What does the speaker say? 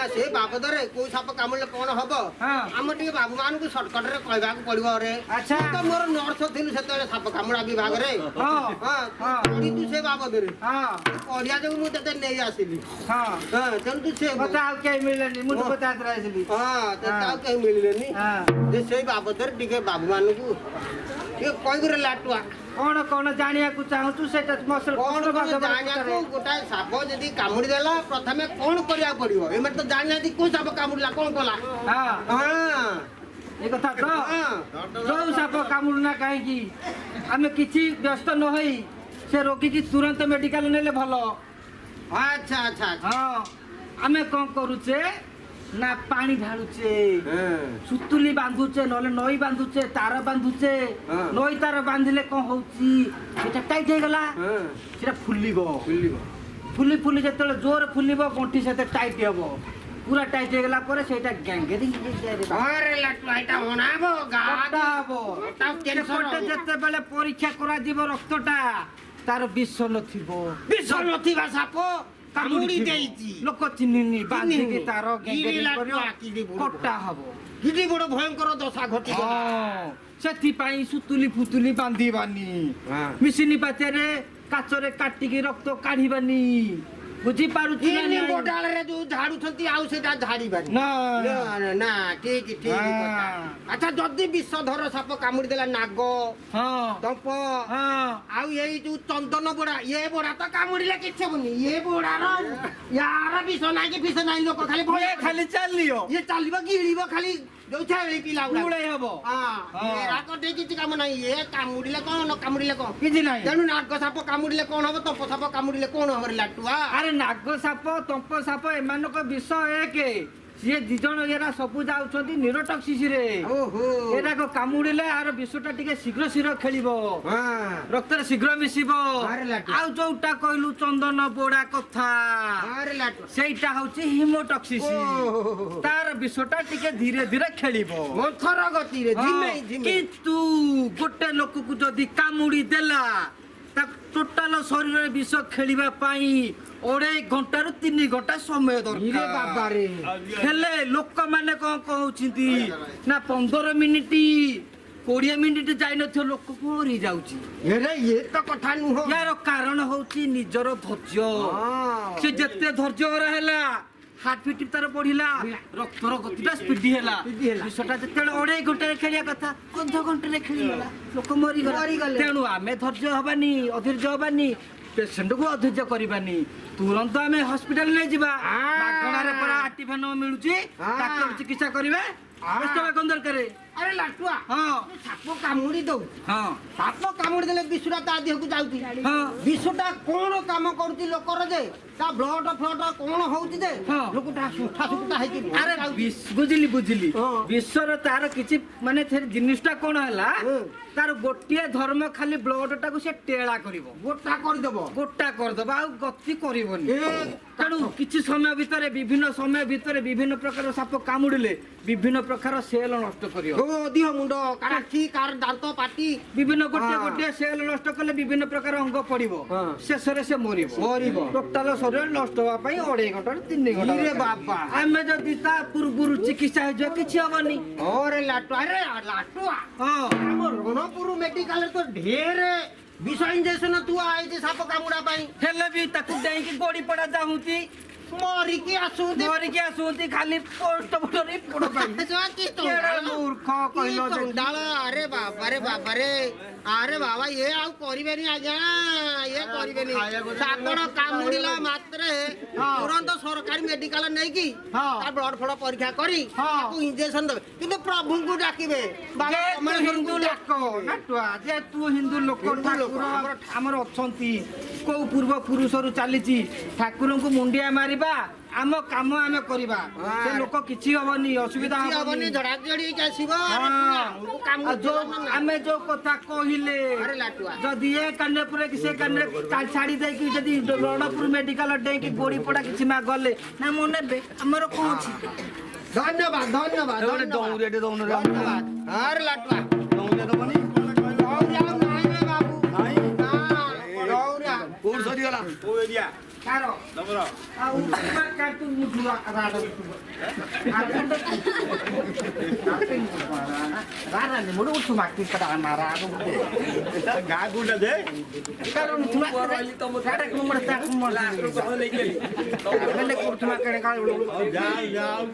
से बाबद को साप कामुड़े कौन हम आम टे बाबू मान सर्टकट रे कहवा पड़ो रे अच्छा तो मोर नर्स थी से साप कामुड़ा विभाग रे तू से बाबद रे पढ़िया जो मुझे नहीं आसली तेणु तू से मिलनी कहीं मिलने से बाबद टे बाबू मान को कह लाटुआ कौन कौन जानिया को चाहू से कौन जानिया गोटाए साप जदि कामुड़ी देला प्रथमे कौन करिया पड़िबो एमे तो जानिया को साप कामुड़ला कौन कला ये कथा तो जो साप कामुड़ना कहीं की आमे किछि व्यस्त न होई से रोगी की तुरंत मेडिकल नेले भलो अच्छा अच्छा हां आमे कोन करूचे ना पानी ढालुचे सुतुली बांधुचे नले नई बांधुचे तार बांधुचे नई तार बांधिले कोन होउची एटा टाइट हे गला सेटा फुलिबो फुली फुली जेतले जोर फुलिबो गंठी सेते टाइट हेबो पूरा टाइट हे गला परे सेटा गैंगरिंग हे जाय रे अरे लटू एटा होनाबो गाटा हबो ता टेंशन जेते बेले परीक्षा करा दिबो रक्तटा तार विष नथिबा सापो कामुड़ी देइची लोक चिन्हिनी बांधी के तारो गैंगरिंग करियो कट्टा हबो किडी बड़ भयंकर दशा घटी हां सेति पाई सुतुली फुतुली बांधी बानी मिसिनी पाचरे काचरे काटी के रक्त काढी बानी बुझी पारु छी ना बोडाल रे जो झाड़ू छंती आउ सेटा झाड़ी बानी ना ना ठीक अच्छा जदी विषधर साप कामुड़ी देला नाग हां तंप हां आउ एई जो चंदन बोड़ा ये बोड़ा तो कामुड़ीले किछ बनी ये बोड़ा रो यार विष नाही के विष नाही लोक खाली भय खाली चलियो ये चलिबो गिळिबो खाली जो छाळी पिला उड़े हबो हां एरा को दे किछ काम नाही ये कामुड़ीले कोन कामुड़ीले कोन किछ नाही तेनु नाग साप कामुड़ीले कोन हबो तंप साप कामुड़ीले कोन हमर लाटुआ अरे नाग साप तंप साप एमानक विष एके ये दिजन एरा सबु जाउछंती निरोटॉक्सिस रे ओहो एरा को कामुड़िले आर विषटा टिके शीघ्र शीघ्र खेलिबो हां रक्त शीघ्र मिसिबो आउ जोटा कहलु चंदन बोड़ा कथा अरे लाटु सेटा होची हिमोटॉक्सिस तार विषटा टिके धीरे धीरे खेलिबो मंथर गति रे धीमे किंतु गोटे लोक को जदी कामुड़ी देला ता टोटल शरीर रे विष खेलिबा पाई 2.5 घंटा रु 3 घंटा समय दरकार बाबा रे हेले लोक माने कोन कहउछिंती ना 15 मिनिट 20 मिनिट जाई नथि लोक कोरी जाउची अरे ये तो कथा नु हो यार कारण होउची निजर धैर्य से जत्ते धैर्य रहला हार्ट बीट तार बढ़िला रक्तर गतिटा स्पीड हैला विषटा जते 2.5 घंटा खेलिया कथा 2 घंटा रे खेलिला लोक मरी गले तेनु आमे धैर्य हबानी अधैर्य हबानी पेशेंट को अधैर्य करबानी तुरंत आमे हॉस्पिटल ले जिबा बागणा रे परा आर्टिफेन मिलुची डॉक्टर चिकित्सा करिवे बेस्टवा कोन दरकार अरे लाटुआ हां साप कामुड़ी दउ हां साप कामुड़ी देले विषटा ता देह को जाउती हां विषटा कोन काम करती लोकर जे ता ब्लड फ्लड कोन होउती जे लोकटा सुठा सुठा है कि अरे बुझिली विश्वर तार किछि माने थे जिनिसटा कोन हला तार गोटिए धर्म खाली ब्लडटा को से टेळा करिवो गोटा कर दबो आ गति करिवोनी तेणु किछि समय भितरे विभिन्न प्रकार साप कामुड़िले विभिन्न प्रकार सेल नष्ट करियो दिह मुंड काठी कार दांत पाटी विभिन्न गोटे सेल नष्ट कले विभिन्न प्रकार अंग पड़िबो शेषरे से मरिबो टोटल शरीर नष्ट होवा पई 2.5 घंटा 3 घंटा रे बाबा आमे जदी ता पूर्वरु चिकित्सा हो जो किछि हबनी अरे लाटुआ हां हमर रणपुर मेडिकल रे तो ढेर विष इंजेक्शन तू आइ जे साप कामुडा पई हेले भी ताकू देई की गोड़ी पड़ा जाहुती मरी के आसुती खाली पोस्ट बटरी पड़ो पाई जो मूर्ख कहलो चंडाल अरे बाबा रे अरे बाबा ये आउ करिबेनी आजा ये करिबेनी सापड़ कामुड़िला मात्रे तुरंत सरकारी मेडिकल नै की ता ब्लड फ्लड परीक्षा करी ताकू इंजेक्शन दे किंतु प्रभु को डाकिबे बाबा हमर हिंदू लोक नाटुआ जे तू हिंदू लोक ठाकुर हमर अछंती को पूर्व पुरुष रु चलीची ठाकुर को मुंडिया मारिबा ଆମ କାମ ଆମେ କରିବା ସେ ଲୋକ କିଛି ହବନି ଅସୁବିଧା କିଛି ହବନି ହବନି ଝଡାଝଡି ହେଇକି ଆସିବ କାମ ଆଉ ଯୋଉ ଆମେ ଯୋଉ କଥା କହିଲେ ଆରେ ଲାଟୁଆ ଯଦି ଏ କାନରେ ପୁରେ କି ସେ କାନରେ ଛାଡି ଦେଇକି ଯଦି ରଣପୁର ମେଡିକାଲ ଡେଇଁକି ଗୋଡି ପଡା କିଛି ମା ଗଲେ ନା ମୁଁ ନେବେ ଆମର କଣ ଅଛି ଧନ୍ୟବାଦ ଧନ୍ୟବାଦ ଧନ୍ୟବାଦ ଆରେ ଲାଟୁଆ ଯାଉ